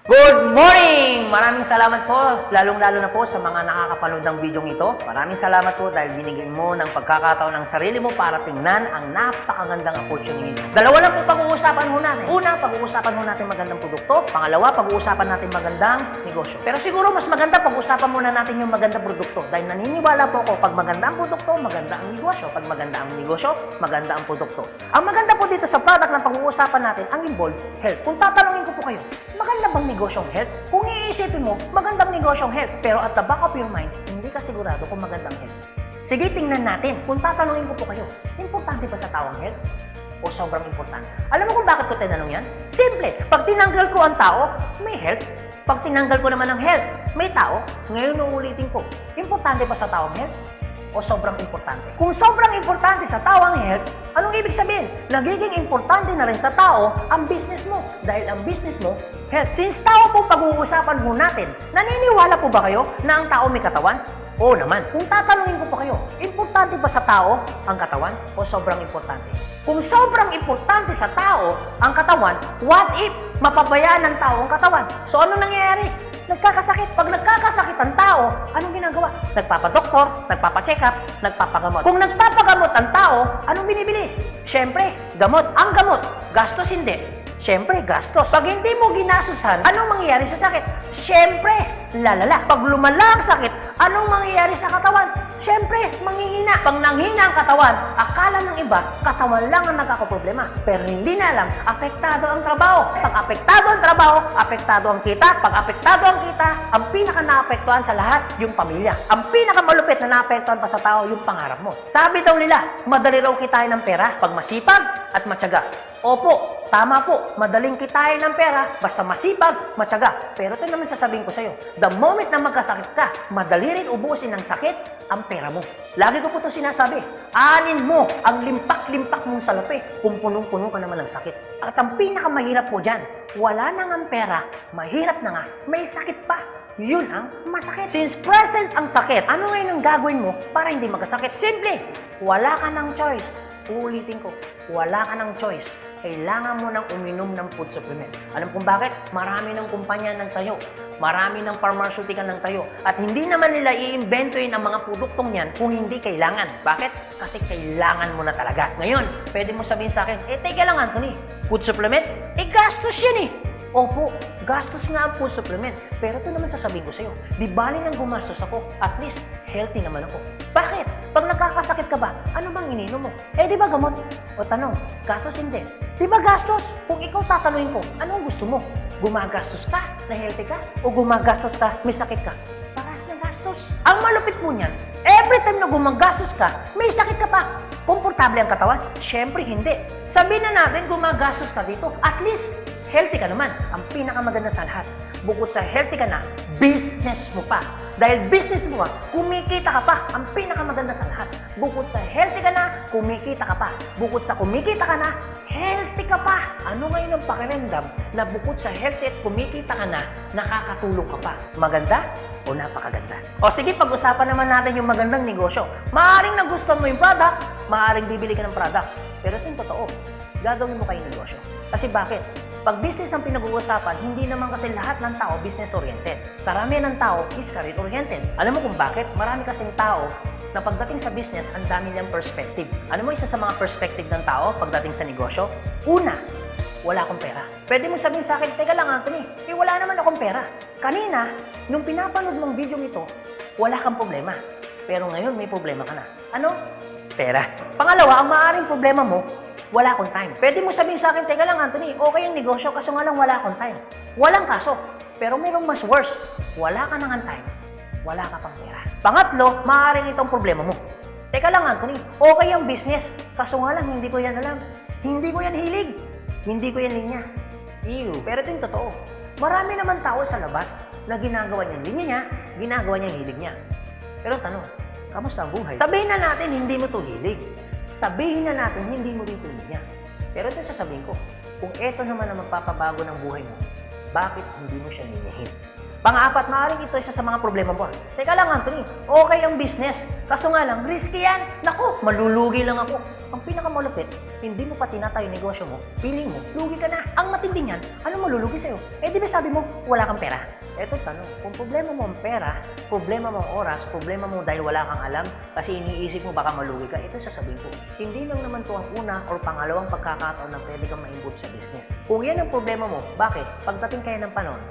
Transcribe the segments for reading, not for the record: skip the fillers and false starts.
Good morning! Maraming salamat po, lalong-lalo na po sa mga nakakapanood ng video ito. Maraming salamat po dahil binigyan mo ng pagkakataon ng sarili mo para tingnan ang napakagandang opportunity. Dalawa lang po pag-uusapan mo natin. Una, pag-uusapan mo natin magandang produkto. Pangalawa, pag-uusapan natin magandang negosyo. Pero siguro mas maganda pag-uusapan muna natin yung magandang produkto dahil naniniwala po ako pag maganda ang produkto, maganda ang negosyo. Pag maganda ang negosyo, maganda ang produkto. Ang maganda po dito sa product na pag-uusapan natin, ang involved health. Kung tatanungin ko po kayo, maganda bang negosyong health? Kung iisipin mo, magandang negosyong health. Pero at the back of your mind, hindi ka sigurado kung magandang health. Sige, tingnan natin. Kung tatanungin ko po kayo, importante ba sa tao ang health? O sobrang importante? Alam mo kung bakit ko tinanong yan? Simple. Pag tinanggal ko ang tao, may health. Pag tinanggal ko naman ang health, may tao. Ngayon uulitin ko, importante ba sa tao ang health? O sobrang importante? Kung sobrang importante sa tao ang health, anong ibig sabihin? Nagiging importante na rin sa tao ang business mo. Dahil ang business mo, health. Since tao po pag-uusapan mo natin, naniniwala po ba kayo na ang tao may katawan? Oo naman. Kung tatanungin ko po kayo, importante ba sa tao ang katawan o sobrang importante? Kung sobrang importante sa tao ang katawan, what if mapabayaan ng tao ang katawan? So ano nangyayari? Nagkakasakit. Pag nagkakasakit ang tao, anong ginagawa? Nagpapadoktor, nagpapacheck up, nagpapagamot. Kung nagpapagamot ang tao, anong binibili? Siyempre, gamot. Ang gamot, gastos hindi. Siyempre, gastos. Pag hindi mo ginasusan, anong mangyayari sa sakit? Siyempre, lalala. Pag lumala ang sakit, anong mangyayari sa katawan? Siyempre, manghihina. Pag nanghina ang katawan, akala ng iba, katawan lang ang nagkakaproblema. Pero hindi na alam, apektado ang trabaho. Pag apektado ang trabaho, apektado ang kita. Pag apektado ang kita, ang pinaka-naapektuhan sa lahat, yung pamilya. Ang pinakamalupit na naapektuhan pa sa tao, yung pangarap mo. Sabi daw nila, madali raw kitain ng pera pag masipag at matyaga. Opo, tama po, madaling kitain ng pera basta masipag, matyaga. Pero ito naman sasabihin ko sa'yo, the moment na magkasakit ka, madali rin ubusin ng sakit ang pera mo. Lagi ko po ito sinasabi, alin mo ang limpak-limpak mong salapi kung punong-puno ka naman ng sakit. At ang pinakamahirap po dyan, wala na nga ang pera, mahirap na nga, may sakit pa. Yun ang masakit. Since present ang sakit, ano ngayon ang gagawin mo para hindi magkasakit? Simple, wala ka ng choice. Uulitin ko, wala ka ng choice. Kailangan mo nang uminom ng food supplement. Alam kung bakit? Marami ng kumpanya ng tayo. Marami ng pharmaceutical ng tayo. At hindi naman nila i-inventoyin ang mga produktong yan kung hindi kailangan. Bakit? Kasi kailangan mo na talaga. Ngayon, pwede mo sabihin sa akin, teka lang Anthony, food supplement? Gastos yan eh. Opo, gastos nga ang food supplement. Pero ito naman sasabihin ko sa'yo, di bali nang gumastos ako, at least healthy naman ako. Bakit? Pag nagkakasakit ka ba, ano bang ininom mo? Di ba gamot? O tanong, gastos hindi. Di ba gastos? Kung ikaw tatanungin ko, anong gusto mo? Gumagastos ka na healthy ka? O gumagastos ka, may sakit ka? Paras na gastos. Ang malupit mo niyan, every time na gumagastos ka, may sakit ka pa. Komportable ang katawan? Siyempre hindi. Sabihin na natin gumagastos ka dito, at least healthy ka naman. Ang pinakamaganda sa lahat, bukod sa healthy ka na, business mo pa. Dahil business mo, kumikita ka pa. Ang pinakamaganda sa lahat, bukod sa healthy ka na, kumikita ka pa. Bukod sa kumikita ka na, healthy ka pa. Ano ngayon ang pakiramdam na bukod sa healthy at kumikita ka na, nakakatulong ka pa? Maganda o napakaganda? O sige, pag-usapan naman natin yung magandang negosyo. Maaaring nagustuhan mo yung product, maaaring bibili ka ng product. Pero ito yung totoo, gagawin mo kayong negosyo. Kasi bakit? Pag business ang pinag-uusapan, hindi naman kasi lahat ng tao business-oriented. Karamihan ng tao is career-oriented. Alam mo kung bakit? Marami kasing tao na pagdating sa business, ang dami niyang perspective. Ano mo isa sa mga perspective ng tao pagdating sa negosyo? Una, wala akong pera. Pwede mo sabihin sa akin, teka lang Anthony, wala naman akong pera. Kanina, nung pinapanood mong video nito, wala kang problema. Pero ngayon, may problema ka na. Ano? Pera. Pangalawa, ang maaaring problema mo, wala akong time. Pwede mo sabihin sa akin, teka lang Anthony, okay yung negosyo kaso nga lang wala akong time. Walang kaso. Pero mayroong mas worse. Wala ka nang time. Wala ka pang pera. Pangatlo, maaaring itong problema mo. Teka lang Anthony, okay yung business. Kaso nga lang, hindi ko yan alam. Hindi ko yan hilig. Hindi ko yan linya. Ew. Pero ito yung totoo. Marami naman tao sa labas na ginagawa niya linya niya, ginagawa niya hilig niya. Pero tanong, kamusta ang buhay? Sabihin na natin, hindi mo to hilig. Sabihin na natin, hindi mo dito niya. Pero ito sasabihin ko, kung ito naman ang magpapabago ng buhay mo, bakit hindi mo siya ninyahin? Pang-apat, maaaring ito isa sa mga problema mo. Teka lang, Anthony, okay ang business. Kaso nga lang, risky yan. Naku, malulugi lang ako. Ang pinakamalupit, hindi mo pa tinatayo yung negosyo mo, feeling mo, lugi ka na. Ang matindi niyan, ano malulugi sa'yo? Eh di ba sabi mo, wala kang pera? Eto tanong, kung problema mo ang pera, problema mo ang oras, problema mo dahil wala kang alam, kasi iniisip mo baka malugi ka, ito sasabihin ko. Hindi lang naman to ang una or pangalawang pagkakataon na pwede kang ma-involve sa business. Kung yan ang problema mo, bakit? Pagdating kayo ng panahon,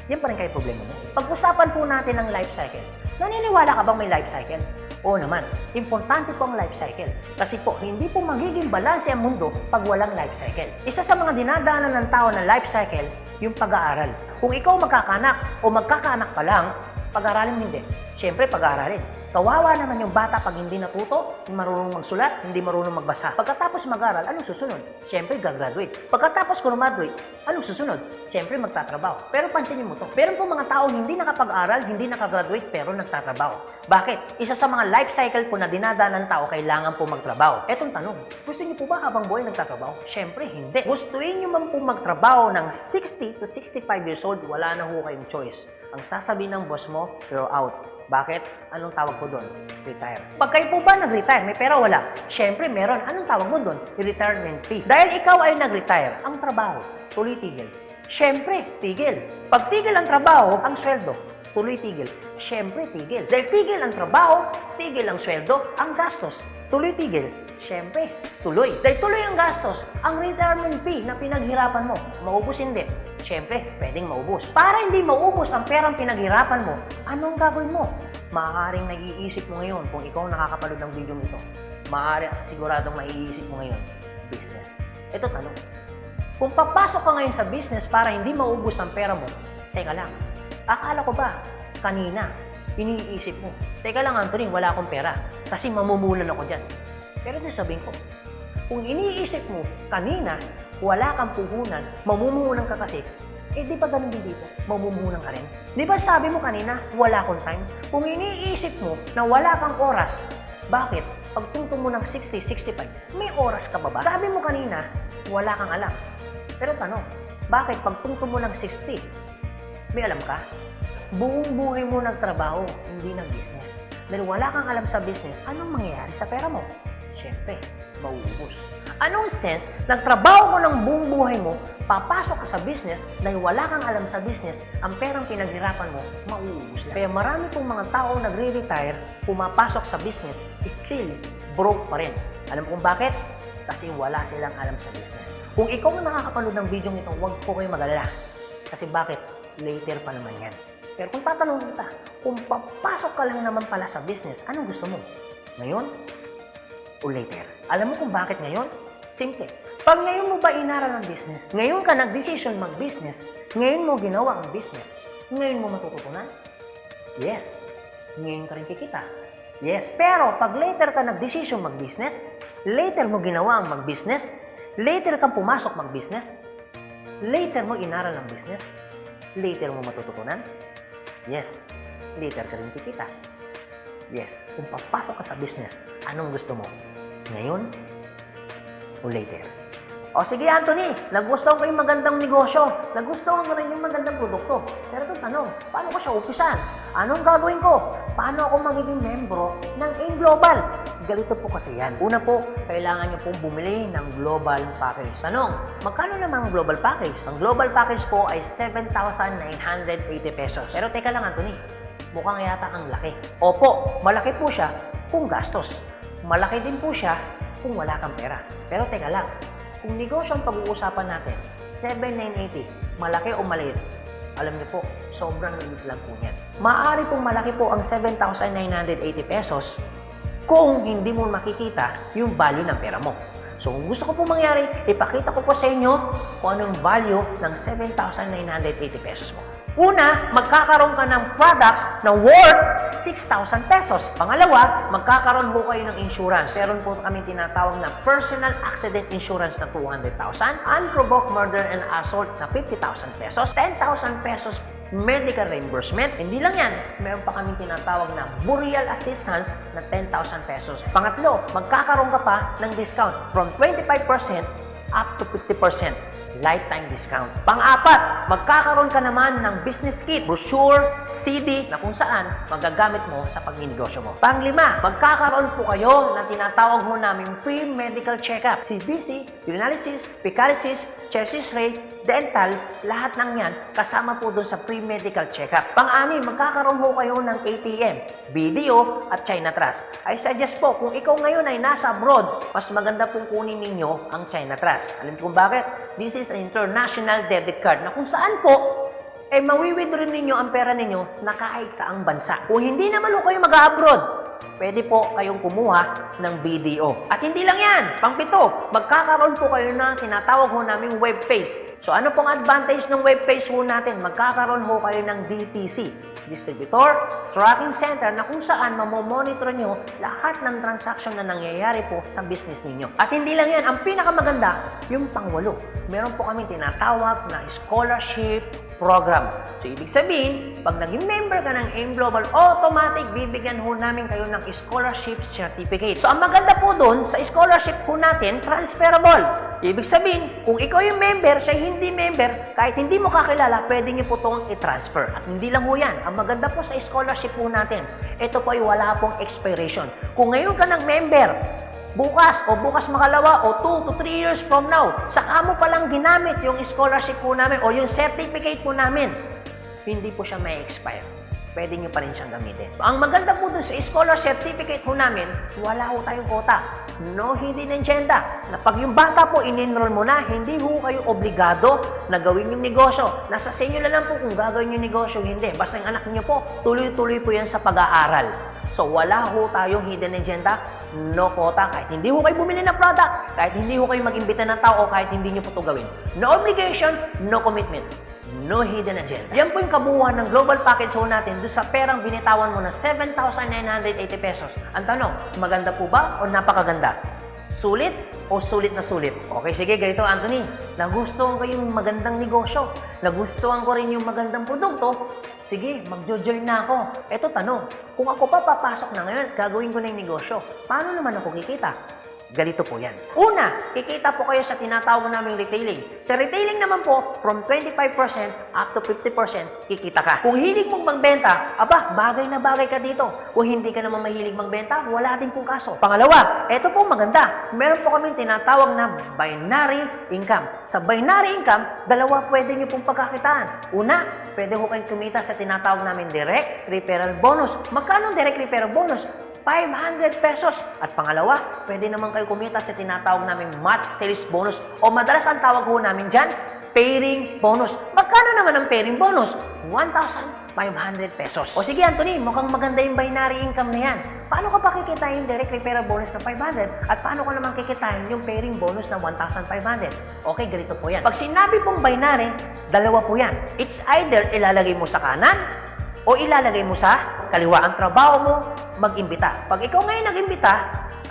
yan pa rin kayo problema mo. Pag-usapan po natin ang life cycle. Naniniwala ka bang may life cycle? Oo naman, importante po ang life cycle. Kasi po, hindi po magiging balanse ang mundo pag walang life cycle. Isa sa mga dinadaanan ng tao na life cycle, yung pag-aaral. Kung ikaw magkakanak o magkakanak pa lang, pag-aralin hindi. Siyempre, pag-aaralin. Kawawa naman yung bata pag hindi natuto, hindi marunong magsulat, hindi marunong magbasa. Pagkatapos mag-aral, anong susunod? Siyempre, gagraduate. Pagkatapos graduate, anong susunod? Siyempre, magtatrabaho. Pero pansinin mo to. Meron po mga tao hindi nakapag-aral, hindi nakagraduate, pero nagtatrabaho. Bakit? Isa sa mga life cycle po na dinadaan ng tao, kailangan po magtrabaho. Etong tanong, gusto niyo po ba habang buhay nagtatrabaho? Siyempre, hindi. Gustuin niyo man po magtrabaho ng 60 to 65 years old, wala na ho kayong choice. Ang sasabihin ng boss mo, you're out. Bakit? Anong tawag ko doon? Retire. Pag kayo po ba nag-retire, may pera wala? Siyempre, meron. Anong tawag mo doon? Retirement fee. Dahil ikaw ay nag-retire, ang trabaho, tuloy tigil. Siyempre, tigil. Pag tigil ang trabaho, ang sweldo, tuloy tigil. Siyempre, tigil. Dahil tigil ang trabaho, tigil ang sweldo, ang gastos, tuloy tigil. Siyempre, tuloy. Dahil tuloy ang gastos, ang retirement fee na pinaghirapan mo, maubos hindi. Siyempre, pwedeng maubos. Para hindi maubos ang perang pinaghirapan mo, anong gagawin mo? Maaaring nag-iisip mo ngayon kung ikaw nakakapanood ng video nito. Maaaring siguradong maiisip mo ngayon, business. Ito tanong. Kung papasok ka ngayon sa business para hindi maubos ang pera mo, teka lang, akala ko ba kanina iniisip mo, teka lang Anthony, wala akong pera kasi mamumulan ako dyan. Pero sasabihin ko, kung iniisip mo kanina, wala kang puhunan, mamumuhunan ka kasi, eh di ba ganun din dito? Mamumuhunan ka rin. Di ba sabi mo kanina, wala akong time? Kung iniisip mo na wala kang oras, bakit? Pagtungtong mo ng 60, 65, may oras ka ba ba? Sabi mo kanina, wala kang alam. Pero tanong, bakit pagtungtong mo ng 60, may alam ka? Buong buhay mo nagtrabaho, hindi ng business. Dahil wala kang alam sa business, anong mangyayari sa pera mo? Siyempre, mauubos. Anong sense, nagtrabaho mo ng buong buhay mo, papasok ka sa business, dahil wala kang alam sa business, ang perang pinaghirapan mo, mauubos lang. Kaya marami pong mga tao nagre-retire, pumapasok sa business, still broke pa rin. Alam kung bakit? Kasi wala silang alam sa business. Kung ikaw ang nakakapanood ng video ito, huwag po kayo mag-alala. Kasi bakit? Later pa naman yan. Pero kung tatanungin kita, kung papasok ka lang naman pala sa business, anong gusto mo? Ngayon o later? Alam mo kung bakit ngayon? Simple. Pag ngayon mo ba inaral ang business, ngayon ka nag-decision mag-business, ngayon mo ginawa ang business, ngayon mo matututunan? Yes. Ngayon ka rin kikita? Yes. Pero pag later ka nag-decision mag-business, later mo ginawa ang mag-business, later kang pumasok mag-business, later mo inaral ang business, later mo matututunan? Yes. Later ka rin kikita? Yes. Kung papasok ka sa business, anong gusto mo? Ngayon o later? O sige Anthony, nagustuhan ko yung magandang negosyo, nagustuhan ko rin yung magandang produkto. Pero itong tanong, paano ko siya umpisan? Anong gagawin ko? Paano ako magiging membro ng AIM Global? Galito po kasi yan. Una po, kailangan nyo pong bumili ng global package. Tanong, magkano naman ang global package? Ang global package po ay 7,980 pesos. Pero teka lang Anthony, mukhang yata ang laki. Opo, malaki po siya kung gastos. Malaki din po siya kung wala kang pera. Pero teka lang, kung negosyo ang pag-uusapan natin, 7,980, malaki o maliit? Alam niyo po, sobrang liit lang po yan. Maaari pong malaki po ang 7,980 pesos kung hindi mo makikita yung value ng pera mo. So kung gusto ko po mangyari, ipakita ko po sa inyo kung anong value ng 7,980 pesos mo. Una, magkakaroon ka ng product na worth 6,000 pesos. Pangalawa, magkakaroon po kayo ng insurance. Meron po kami tinatawag na personal accident insurance na 200,000, unprovoked murder and assault na 50,000 pesos, 10,000 pesos medical reimbursement. Hindi lang yan, meron pa kami tinatawag na burial assistance na 10,000 pesos. Pangatlo, magkakaroon ka pa ng discount from 25% up to 50%. lifetime discount. Pang-apat, magkakaroon ka naman ng business kit, brochure, CD na kung saan magagamit mo sa pagninegosyo mo. Pang-lima, magkakaroon po kayo na tinatawag mo namin free medical check-up. CBC, urinalysis, fecalysis, chest x-ray, dental, lahat ng yan kasama po doon sa free medical check-up. Pang-anim, magkakaroon po kayo ng ATM, video at China Trust. I suggest po, kung ikaw ngayon ay nasa abroad, mas maganda pong kunin ninyo ang China Trust. Alam kung bakit? This is an international debit card na kung saan po mawi-withdraw ninyo ang pera ninyo na kahit saang bansa. Kung hindi naman kayo mag-abroad, pwede po kayong kumuha ng BDO. At hindi lang yan, pang-pito, magkakaroon po kayo na tinatawag ho naming web page. So ano pong advantage ng web page ho natin? Magkakaroon ho kayo ng DTC, Distributor Tracking Center, na kung saan mamomonitor nyo lahat ng transaction na nangyayari po sa business ninyo. At hindi lang yan, ang pinakamaganda, yung pang-walo. Meron po kami tinatawag na scholarship program. So ibig sabihin, pag naging member ka ng AIM Global, automatic bibigyan ho namin kayo ng scholarship certificate. So ang maganda po doon, sa scholarship po natin, transferable. Ibig sabihin, kung ikaw yung member, siya hindi member, kahit hindi mo kakilala, pwede niyo po itong i-transfer. At hindi lang ho yan. Ang maganda po sa scholarship po natin, ito po ay wala pong expiration. Kung ngayon ka ng member, bukas o bukas makalawa o 2 to 3 years from now, saka mo palang ginamit yung scholarship po namin o yung certificate po namin, hindi po siya may expire. Pwede nyo pa rin siyang gamitin. Ang maganda po dun sa scholar certificate po namin, wala ho tayong quota. No hidden agenda. Na pag yung bata po in-enroll mo na, hindi ho kayo obligado na gawin yung negosyo. Nasa sa inyo na lang po kung gagawin yung negosyo, hindi. Basta yung anak niyo po, tuloy-tuloy po yan sa pag-aaral. So wala ho tayong hidden agenda, no quota. Kahit hindi ho kayo bumili ng product, kahit hindi ho kayo mag-imbita ng tao, kahit hindi nyo po ito gawin. No obligation, no commitment. No hidden agenda. Yan po yung kabuuan ng global package ho natin doon sa perang binitawan mo na 7,980 pesos. Ang tanong, maganda po ba o napakaganda? Sulit o sulit na sulit? Okay, sige, ganito Anthony. Nagustuhan ko yung magandang negosyo. Nagustuhan ko rin yung magandang produkto. Sige, mag-join na ako. Eto tanong, kung ako pa papasok na ngayon, gagawin ko na yung negosyo. Paano naman ako kikita? Ganito po yan. Una, kikita po kayo sa tinatawag naming retailing. Sa retailing naman po, from 25% up to 50% kikita ka. Kung hilig mong magbenta, aba, bagay na bagay ka dito. Kung hindi ka naman mahilig magbenta, wala din pong kaso. Pangalawa, eto po maganda. Meron po kami tinatawag na binary income. Sa binary income, dalawa pwede nyo pong pagkakitaan. Una, pwede ko kayong kumita sa tinatawag namin direct referral bonus. Magkano direct referral bonus? 500 pesos. At pangalawa, pwede naman kayo kumita sa tinatawag namin match sales bonus o madalas ang tawag ho namin dyan, pairing bonus. Magkano naman ang pairing bonus? 1,500 pesos. O sige Anthony, mukhang maganda yung binary income na yan. Paano ka pa kikitain yung direct referral bonus na 500 at paano ka naman kikitain yung pairing bonus na 1,500? Okay, ganito po yan. Pag sinabi pong binary, dalawa po yan. It's either ilalagay mo sa kanan o ilalagay mo sa kaliwa. Ang trabaho mo, mag-imbita. Pag ikaw ngayon nag-imbita,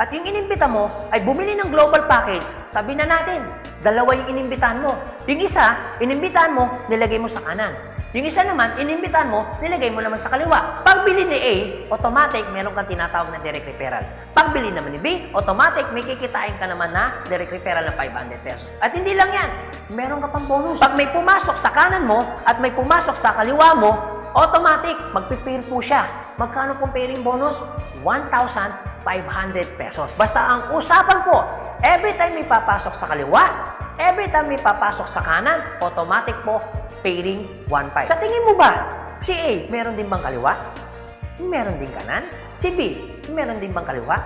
at yung inimbita mo ay bumili ng global package, sabi na natin, dalawa yung inimbitahan mo. Yung isa, inimbitahan mo, nilagay mo sa kanan. Yung isa naman, inimbitahan mo, nilagay mo naman sa kaliwa. Pagbili ni A, automatic, meron kang tinatawag na direct referral. Pagbili naman ni B, automatic, may kikitain ka naman na direct referral na 500 pesos. At hindi lang yan, meron ka pang bonus. Pag may pumasok sa kanan mo at may pumasok sa kaliwa mo, automatic, magpipair po siya. Magkano pong pairing bonus? 1,500 pesos. Basta ang usapan po, every time may papasok sa kaliwa, every time may papasok sa kanan, automatic po, pairing 1,500. Sa tingin mo ba, si A, meron din bang kaliwa? Meron din kanan? Si B, meron din bang kaliwa?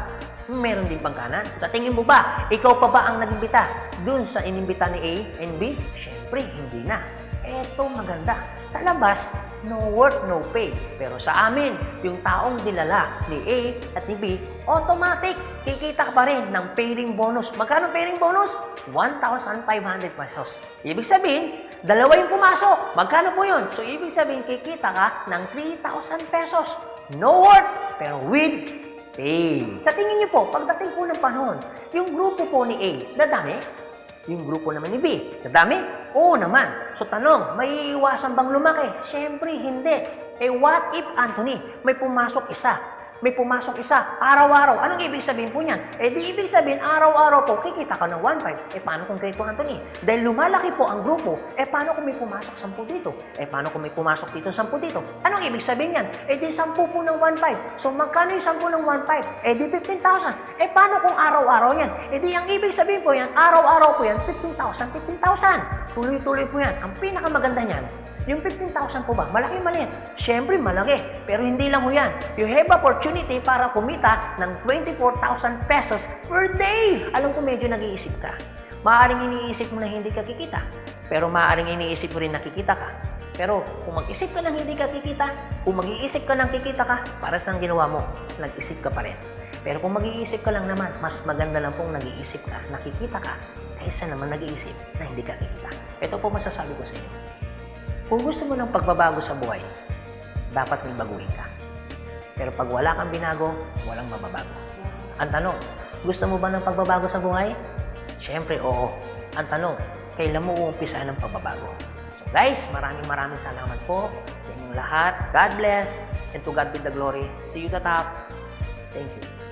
Meron din bang kanan? Sa tingin mo ba, ikaw pa ba ang nag-imbita dun sa inimbita ni A and B? Siyempre, hindi na. Eto maganda. Sa labas, no work, no pay. Pero sa amin, yung taong dilala ni A at ni B, automatic, kikita ka pa rin ng pairing bonus. Magkano pairing bonus? 1,500 pesos. Ibig sabihin, dalawa yung pumasok. Magkano po yun? So, ibig sabihin, kikita ka ng 3,000 pesos. No work, pero with pay. Sa tingin niyo po, pagdating po ng panahon, yung grupo po ni A, dadami? Yung grupo naman ni B, dadami? Oo naman. So tanong, may iwasan bang lumaki? Siyempre, hindi. Eh what if, Anthony, may pumasok isa? may pumasok isa, araw-araw. Anong ibig sabihin po niyan? Di ibig sabihin, araw-araw po, kikita ka ng 1.5. Paano kung Grade 2, Anthony? Dahil lumalaki po ang grupo, paano kung may pumasok 10 dito? Paano kung may pumasok dito 10 dito? Anong ibig sabihin yan? Di 10 po ng 1.5. So, magkano yung 10 ng 1.5? Di 15,000. Paano kung araw-araw yan? Di ang ibig sabihin po yan, araw-araw po yan, 15,000, 15,000. Tuloy-tuloy po yan. Ang pinakamaganda niyan, yung 15,000 po ba? Malaki maliit? Siyempre malaki. Pero hindi lang po yan. You have opportunity para kumita ng 24,000 pesos per day. Alam ko medyo nag-iisip ka. Maaaring iniisip mo na hindi ka kikita. Pero maaaring iniisip mo rin na kikita ka. Pero kung mag-isip ka ng hindi ka kikita, kung mag-iisip ka ng kikita ka, para sa ginawa mo, nag-isip ka pa rin. Pero kung mag-iisip ka lang naman, mas maganda lang pong nag-iisip ka, nakikita ka, kaysa naman nag-iisip na hindi ka kikita. Ito po masasabi ko sa inyo. Kung gusto mo ng pagbabago sa buhay, dapat may baguhin ka. Pero pag wala kang binago, walang mababago. Ang tanong, gusto mo ba ng pagbabago sa buhay? Siyempre, oo. Ang tanong, kailan mo uumpisahan ng pagbabago? So guys, maraming salamat po sa inyong lahat. God bless, and to God be the glory. See you at the top. Thank you.